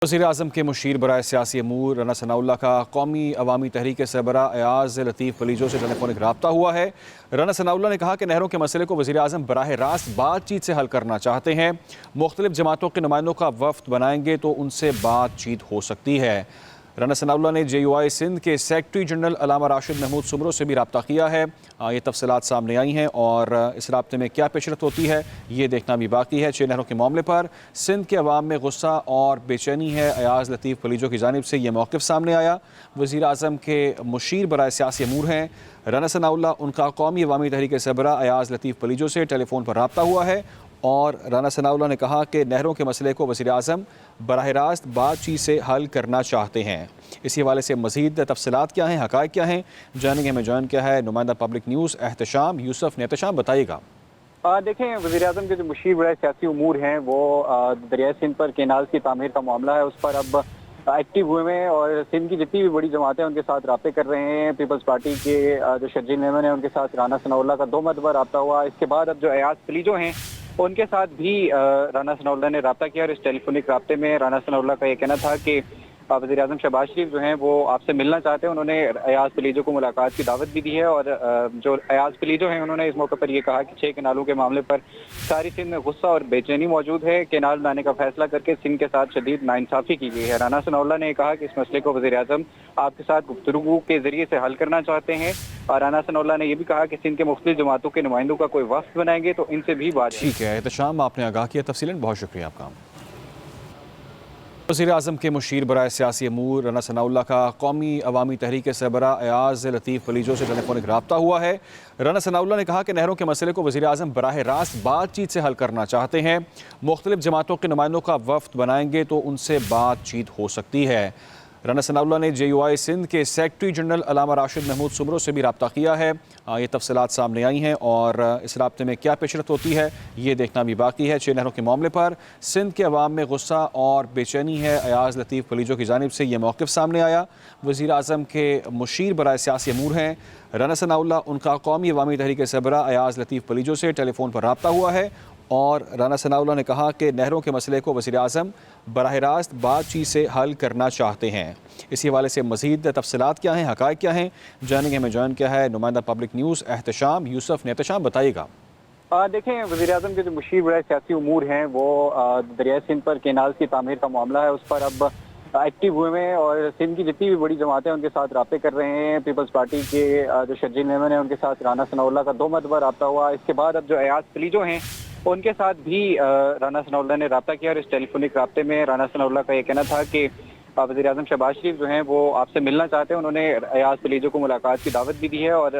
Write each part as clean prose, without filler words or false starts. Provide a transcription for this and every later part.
वज़ीर-ए-आज़म के मुशीर बराए सियासी अमूर राना सनाउल्लाह का कौमी अवामी तहरीक सरबरा अयाज़ लतीफ़ पलीजो से टेलीफोनिक रब्ता हुआ है। राना सनाउल्लाह ने कहा कि नहरों के मसले को वज़ीर-ए-आज़म बराह रास्त बातचीत से हल करना चाहते हैं। मुख्तलिफ जमातों के नुमाइंदों का वफ़द बनाएंगे तो उनसे बातचीत हो सकती है। राना सनाउल्लाह ने JUI सिंध के सेक्रेटरी जनरल अल्लामा राशिद महमूद सुमरो से भी रब्ता किया है। ये तफसीलात सामने आई हैं और इस रब्ते में क्या पेशरफ्त होती है ये देखना भी बाकी है। 6 नहरों के मामले पर सिंध के अवाम में गुस्सा और बेचैनी है। अयाज़ लतीफ़ पलीजो की जानिब से ये मौक़िफ़ सामने आया। वज़ीर-ए-आज़म के मुशीर बराए सियासी अमूर हैं राना सनाउल्लाह, उनका कौमी अवामी तहरीक सरबरा अयाज़ लतीफ़ पलीजो से टेलीफोन पर रब्ता हुआ है और राना सनाउल्लाह ने कहा कि नहरों के मसले को वज़ीर-ए-आज़म बराह रास्त बातचीत से हल करना चाहते हैं। इसी हवाले से मज़ीद तफसीलात क्या हैं, हक़ाइक़ क्या हैं, जानेंगे। हमें जॉइन किया है नुमाइंदा पब्लिक न्यूज़ एहतशाम यूसुफ ने। एहतशाम, बताइएगा। देखें, वज़ीर-ए-आज़म के जो मुशीर बराए सियासी उमूर हैं वो दरियाए सिंध पर केनाल की तामीर का मामला है, उस पर अब एक्टिव हुए हैं और सिंध की जितनी भी बड़ी जमातें उनके साथ रब्ते कर रहे हैं। पीपल्स पार्टी के जो शर्जील मेमन है उनके साथ राना सनाउल्लाह का 2 मरतबा रब्ता हुआ। इसके बाद अब जो अयाज़ पलीजो हैं उनके साथ भी राना सनाउल्लाह ने रब्ता किया और इस टेलीफोनिक रब्ते में राना सनाउल्लाह का ये कहना था कि वज़ीर-ए-आज़म शहबाज शरीफ जो हैं वो आपसे मिलना चाहते हैं। उन्होंने अयाज़ पलीजो को मुलाकात की दावत भी दी है और जो अयाज़ पलीजो हैं उन्होंने इस मौके पर यह कहा कि 6 केनालों के मामले पर सारी सिंध में गुस्सा और बेचैनी मौजूद है। केनाल बनाने का फैसला करके सिंध के साथ शदीद नाइंसाफ़ी की गई है। राना सनाउल्लाह ने कहा कि इस मसले को वज़ीर-ए-आज़म आपके साथ गुफ्तगू के जरिए से हल करना चाहते हैं और राना सनाउल्लाह ने यह भी कहा कि सिंध के मुख्तलिफ जमातों के नुमाइंदों का कोई वफ़द बनाएंगे तो इनसे भी बात। ठीक है एहतशाम, आपने आगाह किया तफसीलन, बहुत शुक्रिया आपका। वज़ीर-ए-आज़म के मुशीर बराए सियासी अमूर राना सनाउल्लाह का कौमी अवामी तहरीक सरबरा अयाज़ लतीफ़ पलीजो से टेलीफोनिक रब्ता हुआ है। राना सनाउल्लाह ने कहा कि नहरों के मसले को वज़ीर-ए-आज़म बराह रास्त बातचीत से हल करना चाहते हैं। मुख्तलिफ जमातों के नुमाइंदों का वफ़द बनाएंगे तो उनसे बातचीत हो सकती है। राना सनाउल्लाह ने JUI सिंध के सेक्रेटरी जनरल अल्लामा राशिद महमूद सुमरो से भी रब्ता किया है। ये तफसीलात सामने आई हैं और इस रब्ते में क्या पेशरफ्त होती है ये देखना भी बाकी है। 6 नहरों के मामले पर सिंध के अवाम में गुस्सा और बेचैनी है। अयाज़ लतीफ़ पलीजो की जानिब से ये मौक़िफ़ सामने आया। वज़ीर-ए-आज़म के मुशीर बराए सियासी अमूर हैं राना सनाउल्लाह, उनका कौमी अवामी तहरीक सरबरा अयाज़ लतीफ़ पलीजो से टेलीफोन पर रब्ता हुआ है और राना सनाउल्लाह ने कहा कि नहरों के मसले को वज़ीर-ए-आज़म बराह रास्त बातचीत से हल करना चाहते हैं। इसी हवाले से मज़ीद तफसीलात क्या हैं, हक़ाइक़ क्या हैं, जानेंगे। हमें जॉइन किया है नुमाइंदा पब्लिक न्यूज़ एहतशाम यूसुफ ने। एहतशाम, बताइएगा। देखें, वज़ीर-ए-आज़म के जो मुशीर बराए सियासी उमूर हैं वो दरियाए सिंध पर केनाल की तामीर का मामला है, उस पर अब एक्टिव हुए हैं और सिंध की जितनी भी बड़ी जमातें उनके साथ रब्ते कर रहे हैं। पीपल्स पार्टी के जो शर्जील मेमन है उनके साथ राना सनाउल्लाह का 2 मरतबा रब्ता हुआ। इसके बाद अब जो अयाज़ पलीजो हैं उनके साथ भी राना सनाउल्लाह ने रब्ता किया और इस टेलीफोनिक रब्ते में राना सनाउल्लाह का ये कहना था कि वज़ीर-ए-आज़म शहबाज शरीफ जो हैं वो आपसे मिलना चाहते हैं। उन्होंने अयाज़ पलीजो को मुलाकात की दावत भी दी है और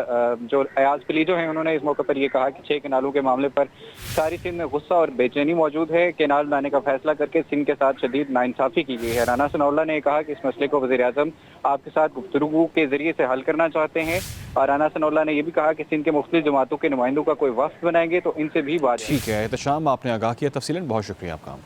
जो अयाज़ पलीजो हैं उन्होंने इस मौके पर यह कहा कि 6 केनालों के मामले पर सारी सिंध में गुस्सा और बेचैनी मौजूद है। केनाल बनाने का फैसला करके सिंध के साथ शदीद नाइंसाफ़ी की गई है। राना सनाउल्लाह ने कहा कि इस मसले को वज़ीर-ए-आज़म आपके साथ गुफ्तगू के जरिए से हल करना चाहते हैं और राना सनाउल्लाह ने यह भी कहा कि सिंध के मुख्तलिफ जमातों के नुमाइंदों का कोई वफ़द बनाएंगे तो इनसे भी बात। ठीक है एहतशाम, आपने आगाह किया तफसीलन, बहुत शुक्रिया आपका।